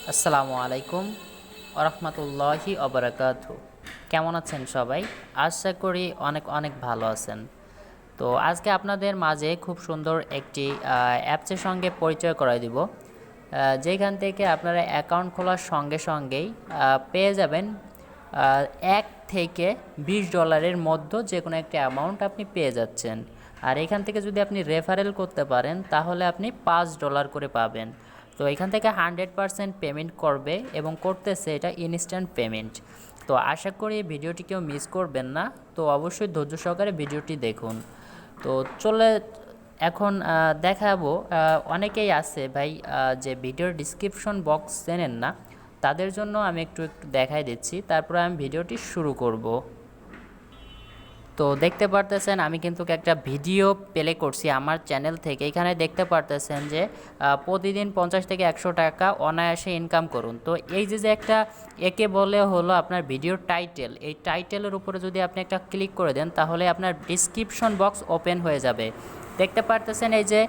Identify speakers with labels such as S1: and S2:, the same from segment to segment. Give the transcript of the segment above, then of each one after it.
S1: আসসালামু আলাইকুম ওরহমতুল্লাহি অবরাকাতু। কেমন আছেন সবাই? আশা করি অনেক অনেক ভালো আছেন। তো আজকে আপনাদের মাঝে খুব সুন্দর একটি অ্যাপসের সঙ্গে পরিচয় করাই দিব, যেখান থেকে আপনারা অ্যাকাউন্ট খোলার সঙ্গে সঙ্গেই পেয়ে যাবেন 1 থেকে $20 মধ্যে যে কোনো একটা অ্যামাউন্ট আপনি পেয়ে যাচ্ছেন। আর এখান থেকে যদি আপনি রেফারেল করতে পারেন তাহলে আপনি $5 করে পাবেন। তো এখান থেকে 100% পেমেন্ট করবে এবং করতেছে এটা ইনস্ট্যান্ট পেমেন্ট। তো আশা করি ভিডিওটি কেউ মিস করবেন না। তো অবশ্যই ধৈর্য সহকারে ভিডিওটি দেখুন। তো চলে এখন দেখাবো। অনেকেই আছে ভাই, যে ভিডিওর ডিসক্রিপশন বক্স চেনেন না, তাদের জন্য আমি একটু একটু দেখাই দিচ্ছি, তারপরে আমি ভিডিওটি শুরু করব। তো দেখতে পারতেছেন আমি কিন্তু একটা ভিডিও প্লে করছি আমার চ্যানেল থেকে। এখানে দেখতে পারতেছেন যে প্রতিদিন 50 থেকে 100 টাকা অনায়াসে ইনকাম করুন। তো এই যে যে একটা একে বলে হলো আপনার ভিডিওর টাইটেল, এই টাইটেলের উপরে যদি আপনি একটা ক্লিক করে দেন তাহলে আপনার ডিসক্রিপশন বক্স ওপেন হয়ে যাবে। দেখতে পারতেছেন এই যে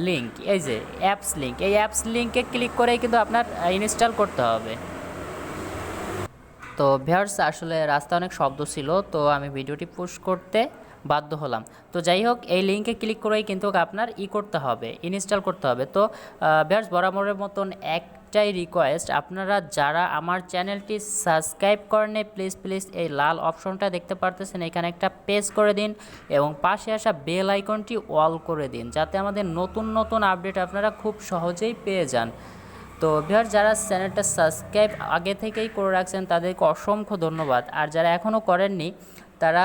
S1: লিঙ্ক, এই যে অ্যাপস লিঙ্ক, এই অ্যাপস লিঙ্কে ক্লিক করেই কিন্তু আপনার ইনস্টল করতে হবে। তো ভিউয়ার্স, আসলে রাস্তা অনেক শব্দ ছিল, তো আমি ভিডিওটি পুশ করতে বাধ্য হলাম। তো যাই হোক, এই লিঙ্কে ক্লিক করেই কিন্তু আপনার করতে হবে, ইনস্টল করতে হবে। তো ভিউয়ার্স, বরাবরের মতন একটাই রিকোয়েস্ট, আপনারা যারা আমার চ্যানেলটি সাবস্ক্রাইব করেন প্লিজ প্লিজ এই লাল অপশনটা দেখতে পারতেছেন, এখানে একটা প্রেস করে দিন এবং পাশে আসা বেল আইকনটি অল করে দিন, যাতে আমাদের নতুন নতুন আপডেট আপনারা খুব সহজেই পেয়ে যান। তো ভিউয়ার, যারা চ্যানেলটা সাবস্ক্রাইব আগে থেকেই করে রাখছেন তাদেরকে অসংখ্য ধন্যবাদ। আর যারা এখনও করেননি তারা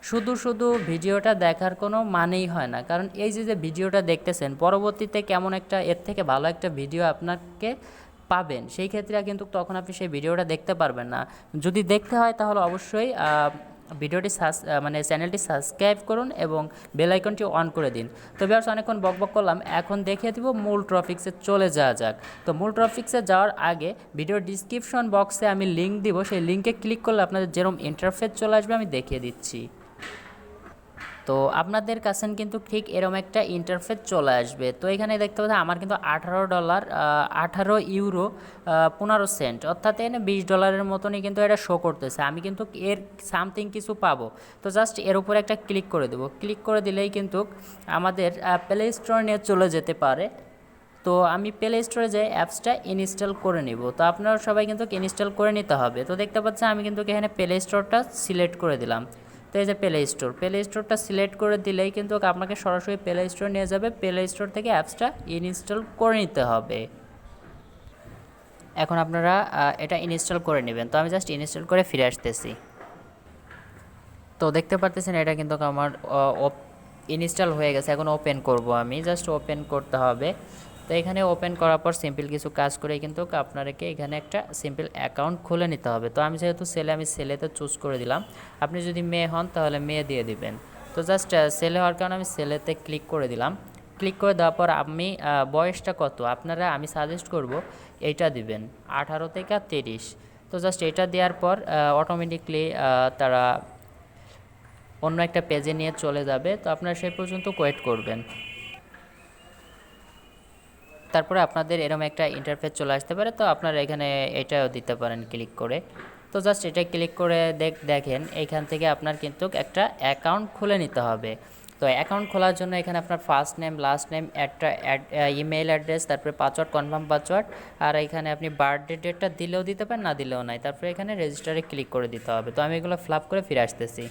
S1: শুধু শুধু ভিডিওটা দেখার কোনো মানেই হয় না, কারণ এই যে যে ভিডিওটা দেখতেছেন পরবর্তীতে কেমন একটা এর থেকে ভালো একটা ভিডিও আপনাকে পাবেন, সেই ক্ষেত্রে কিন্তু তখন আপনি সেই ভিডিওটা দেখতে পারবেন না। যদি দেখতে হয় তাহলে অবশ্যই ভিডিওটি মানে চ্যানেলটি সাবস্ক্রাইব করুন এবং বেল আইকনটি অন করে দিন। তো ভিউয়ার্স, অনেকক্ষণ বকবক করলাম, এখন দেখিয়ে দিব মূল টপিক্সে চলে যাওয়া যাক। তো মূল টপিক্সে যাওয়ার আগে ভিডিওর ডিসক্রিপশন বক্সে আমি লিঙ্ক দিব, সেই লিঙ্কে ক্লিক করলে আপনাদের যেরকম ইন্টারফেস চলে আসবে আমি দেখিয়ে দিচ্ছি। তো আপনাদের কাছে কিন্তু ঠিক এরকম একটা ইন্টারফেস চলে আসবে। তো এখানে দেখতে পাচ্ছেন আমার কিন্তু $18, 18 ইউরো 15 সেন্ট, অর্থাৎ এখানে $20 মতনই কিন্তু এটা শো করতেছে। আমি কিন্তু এর সামথিং কিছু পাবো। তো জাস্ট এর উপরে একটা ক্লিক করে দেবো, ক্লিক করে দিলেই কিন্তু আমাদের প্লে স্টোর নিয়ে চলে যেতে পারে। তো আমি প্লে স্টোরে যে অ্যাপসটা ইনস্টল করে নিব। তো আপনারা সবাই কিন্তু ইনস্টল করে নিতে হবে। তো দেখতে পাচ্ছেন আমি কিন্তু এখানে প্লে স্টোরটা সিলেক্ট করে দিলাম। তো এই যে প্লে স্টোরটা সিলেক্ট করে দিলেই কিন্তু আপনাকে সরাসরি প্লে স্টোর নিয়ে যাবে। প্লে স্টোর থেকে অ্যাপসটা ইনস্টল করে নিতে হবে। এখন আপনারা এটা ইনস্টল করে নেবেন। তো আমি জাস্ট ইনস্টল করে ফিরে আসতেছি। তো দেখতে পারতেছেন এটা কিন্তু আমার ইনস্টল হয়ে গেছে। এখন ওপেন করব, আমি জাস্ট ওপেন করতে হবে। তো এখানে ওপেন করার পর সিম্পল কিছু কাজ করে কিন্তু আপনাদেরকে এখানে একটা সিম্পল অ্যাকাউন্ট খুলে নিতে হবে। তো আমি যেহেতু ছেলে, আমি ছেলেতে চুজ করে দিলাম। আপনি যদি মেয়ে হন তাহলে মেয়ে দিয়ে দিবেন। তো জাস্ট ছেলে হওয়ার কারণে আমি ছেলেতে ক্লিক করে দিলাম। ক্লিক করে দেওয়ার পর আমি বয়সটা কত আপনারা, আমি সাজেস্ট করব এইটা দিবেন, 18 থেকে 30। তো জাস্ট এটা দেওয়ার পর অটোমেটিকলি তারা অন্য একটা পেজে নিয়ে চলে যাবে। তো আপনারা সেই পর্যন্ত ওয়েট করবেন। তারপরে আপনাদের এরকম একটা ইন্টারফেস চলে আসতে পারে। তো আপনারা এখানে এটাও দিতে পারেন ক্লিক করে। তো জাস্ট এটা ক্লিক করে দেখেন এখান থেকে আপনার কিন্তু একটা অ্যাকাউন্ট খুলে নিতে হবে। তো অ্যাকাউন্ট খোলার জন্য এখানে আপনার ফার্স্ট নেম, লাস্ট নেম, একটা ইমেল অ্যাড্রেস, তারপরে পাসওয়ার্ড, কনফার্ম পাসওয়ার্ড, আর এখানে আপনি বার্থডে ডেটটা দিলেও দিতে পারেন, না দিলেও নাই। তারপরে এখানে রেজিস্টারে ক্লিক করে দিতে হবে। তো আমি এগুলো ফিল আপ করে ফিরে আসতেছি।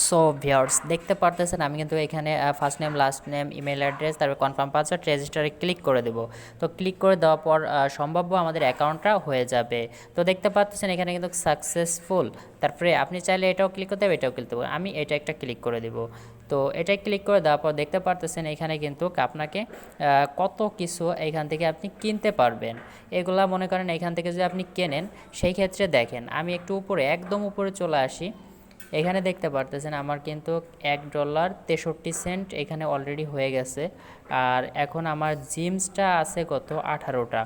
S1: সো ভিউয়ার্স, দেখতে পারতেছেন আমি কিন্তু এখানে first name, last name, email address, তারপর কনফার্ম পাসওয়ার্ড, রেজিস্টারে ক্লিক করে দেবো। তো ক্লিক করে দেওয়ার পর সম্ভাব্য আমাদের অ্যাকাউন্টটা হয়ে যাবে। তো দেখতে পাচ্ছেন এখানে কিন্তু সাকসেসফুল। তারপরে আপনি চাইলে এটাও ক্লিক করতে হবে, এটাও ক্লিক করতে হবে। আমি এটা একটা ক্লিক করে দেবো। তো এটাই ক্লিক করে দেওয়ার পর দেখতে পারতেছেন এখানে কিন্তু আপনাকে কত কিছু এখান থেকে আপনি কিনতে পারবেন। এগুলা মনে করেন এখান থেকে যদি আপনি কেনেন, সেই ক্ষেত্রে দেখেন আমি একটু উপরে, একদম উপরে চলে আসি। এখানে দেখতে পারতেছেন আমার কিন্তু $1.63 এখানে অলরেডি হয়ে গেছে। আর এখন আমার জিমসটা আছে কত, 18টা।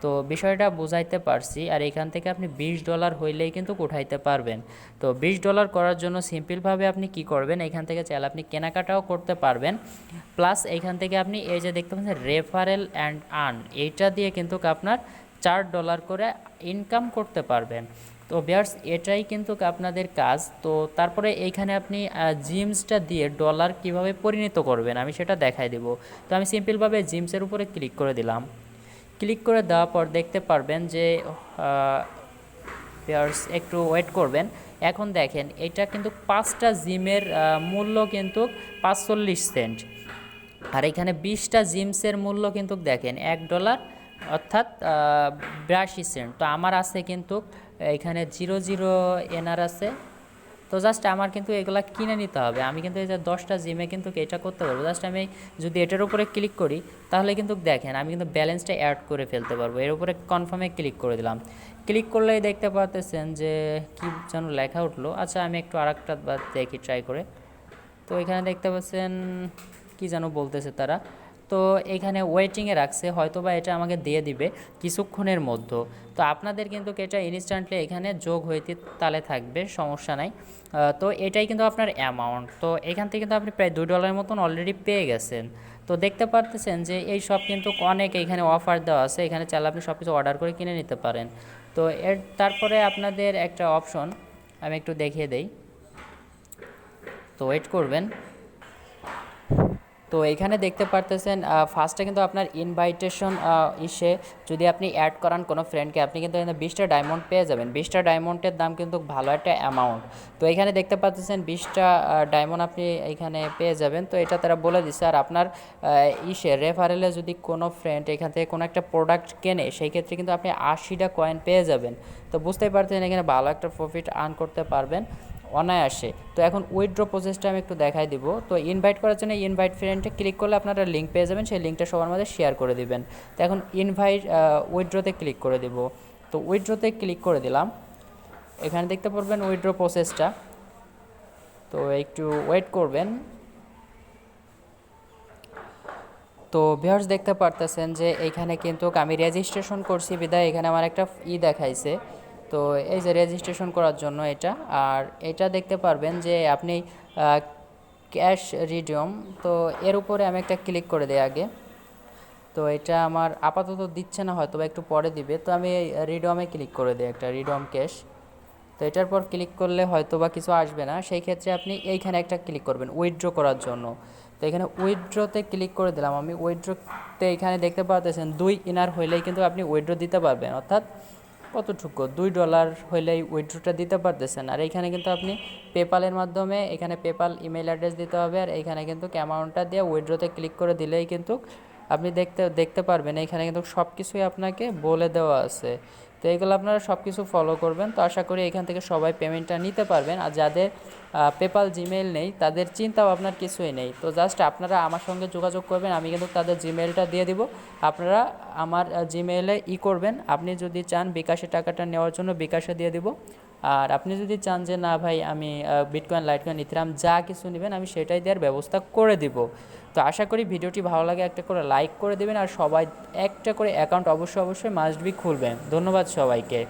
S1: তো বিষয়টা বুঝাইতে পারছি। আর এখান থেকে আপনি $20 হইলেই কিন্তু উঠাইতে পারবেন। তো $20 করার জন্য সিম্পলভাবে আপনি কি করবেন, এখান থেকে চাইলে আপনি কেনাকাটাও করতে পারবেন, প্লাস এইখান থেকে আপনি এই যে দেখতে পাচ্ছেন রেফারেল অ্যান্ড আর্ন, এইটা দিয়ে কিন্তু আপনার $4 করে ইনকাম করতে পারবেন। তো ভিউয়ার্স এটাই কিন্তু আপনাদের কাজ। তো তারপরে এইখানে আপনি জিমসটা দিয়ে ডলার কিভাবে পরিণত করবেন আমি সেটা দেখাই দেব। তো আমি সিম্পলভাবে জিমসের উপরে ক্লিক করে দিলাম। ক্লিক করে দেওয়ার পর দেখতে পারবেন যে ভিউয়ার্স একটু ওয়েট করবেন। এখন দেখেন এটা কিন্তু 5টা জিমের মূল্য কিন্তু 45 সেন্ট, আর এখানে 20টা জিমসের মূল্য কিন্তু দেখেন $1, অর্থাৎ 82 সেন্ট। তো আমার আছে কিন্তু এখানে 00 এনআর আছে। তো জাস্ট আমার কিন্তু এগুলা কিনে নিতে হবে। আমি কিন্তু এই যে 10টা জিমে কিন্তু এটা করতে পারবো। জাস্ট আমি যদি এটার উপরে ক্লিক করি তাহলে কিন্তু দেখেন আমি কিন্তু ব্যালেন্সটা অ্যাড করে ফেলতে পারবো। এর উপরে কনফার্মে ক্লিক করে দিলাম। ক্লিক করলেই দেখতে পাচ্ছেন যে কি যেন লেখা উঠলো। আচ্ছা আমি একটু আরেকটা দেখি ট্রাই করে। তো এখানে দেখতে পাচ্ছেন কি যেন বলতেছে তারা। তো এখানে ওয়েটিংয়ে রাখছে, হয়তো বা এটা আমাকে দিয়ে দিবে কিছুক্ষণের মধ্যে। তো আপনাদের কিন্তু এটা ইনস্ট্যান্টলি এখানে যোগ হইতে তালে থাকবে, সমস্যা নাই। তো এটাই কিন্তু আপনার অ্যামাউন্ট। তো এখান থেকে কিন্তু আপনি প্রায় $2 মতন অলরেডি পেয়ে গেছেন। তো দেখতে পারতেছেন যে এই সব কিন্তু অনেক এখানে অফার দেওয়া আছে, এখানে চাইলে আপনি সব কিছু অর্ডার করে কিনে নিতে পারেন। তো তারপরে আপনাদের একটা অপশন আমি একটু দেখিয়ে দেই। তো ওয়েট করবেন। তো এখানে দেখতে পারতেছেন ফার্স্টে কিন্তু আপনার ইনভাইটেশন ইসে যদি আপনি অ্যাড করান কোনো ফ্রেন্ডকে, আপনি কিন্তু এখানে 20টা ডায়মন্ড পেয়ে যাবেন। 20টা ডায়মন্ডের দাম কিন্তু ভালো একটা অ্যামাউন্ট। তো এখানে দেখতে পাচ্ছেন 20টা ডায়মন্ড আপনি এখানে পেয়ে যাবেন। তো এটা তারা বলে দিচ্ছে। আর আপনার রেফারেলে যদি কোনো ফ্রেন্ড এখান থেকে কোনো একটা প্রোডাক্ট কেনে সেই ক্ষেত্রে কিন্তু আপনি 80টা কয়েন পেয়ে যাবেন। তো বুঝতেই পারছেন এখানে ভালো একটা প্রফিট আর্ন করতে পারবেন অনায়াসে। তো এখন উইথড্র প্রসেসটা আমি একটু দেখাই দিব। তো ইনভাইট করার জন্য ইনভাইট ফ্রেন্ডে ক্লিক করলে আপনারা লিঙ্ক পেয়ে যাবেন, সেই লিঙ্কটা সবার মধ্যে শেয়ার করে দিবেন। তো এখন উইথড্রতে ক্লিক করে দিব। তো উইথড্রতে ক্লিক করে দিলাম। এখানে দেখতে পারবেন উইথড্র প্রসেসটা। তো একটু ওয়েট করবেন। তো ভিউয়ার্স দেখতে পারতেছেন যে এইখানে কিন্তু আমি রেজিস্ট্রেশন করছি বিদায় এখানে আমার একটা দেখাইছে। তো এই যে রেজিস্ট্রেশন করার জন্য এটা, আর এটা দেখতে পারবেন যে আপনি ক্যাশ রিডিউম। তো এর উপরে আমি একটা ক্লিক করে দিই আগে। তো এটা আমার আপাতত দিচ্ছে না, হয়তো বা একটু পরে দিবে। তো আমি রিডিউমে ক্লিক করে দিই, একটা রিডিউম ক্যাশ। তো এটার পর ক্লিক করলে হয়তো বা কিছু আসবে না, সেই ক্ষেত্রে আপনি এইখানে একটা ক্লিক করবেন উইথড্র করার জন্য। তো এখানে উইথড্রতে ক্লিক করে দিলাম আমি। উইথড্রতে এখানে দেখতে পাচ্ছেন 2 ইনার হইলেই কিন্তু আপনি উইথড্র দিতে পারবেন, অর্থাৎ কতটুকু $2 হইলেই উইথড্রটা দিতে পারতেছেন। আর এইখানে কিন্তু আপনি পেপালের মাধ্যমে এখানে পেপাল ইমেল অ্যাড্রেস দিতে হবে, আর এইখানে কিন্তু অ্যামাউন্টটা দিয়ে উইথড্রতে ক্লিক করে দিলেই কিন্তু আপনি দেখতে পারবেন এখানে কিন্তু সব কিছুই আপনাকে বলে দেওয়া আছে। তো এইগুলো আপনারা সব কিছু ফলো করবেন। তো আশা করি এখান থেকে সবাই পেমেন্টটা নিতে পারবেন। আর যাদের পেপাল জিমেইল নেই তাদের চিন্তাও আপনার কিছুই নেই। তো জাস্ট আপনারা আমার সঙ্গে যোগাযোগ করবেন, আমি কিন্তু তাদের জিমেইলটা দিয়ে দিব। আপনারা আমার জিমেইলে করবেন। আপনি যদি চান বিকাশে টাকাটা নেওয়ার জন্য বিকাশে দিয়ে দিব। আর আপনি যদি চান যে না ভাই আমি বিটকয়েন, লাইটকয়েন, ইথেরিয়াম যা কিছু নেবেন আমি সেটাই দেওয়ার ব্যবস্থা করে দিব। তো আশা করি ভিডিওটি ভালো লাগে, একটা করে লাইক করে দেবেন। আর সবাই একটা করে অ্যাকাউন্ট অবশ্যই মাস্ট বি খুলবেন। ধন্যবাদ সবাইকে।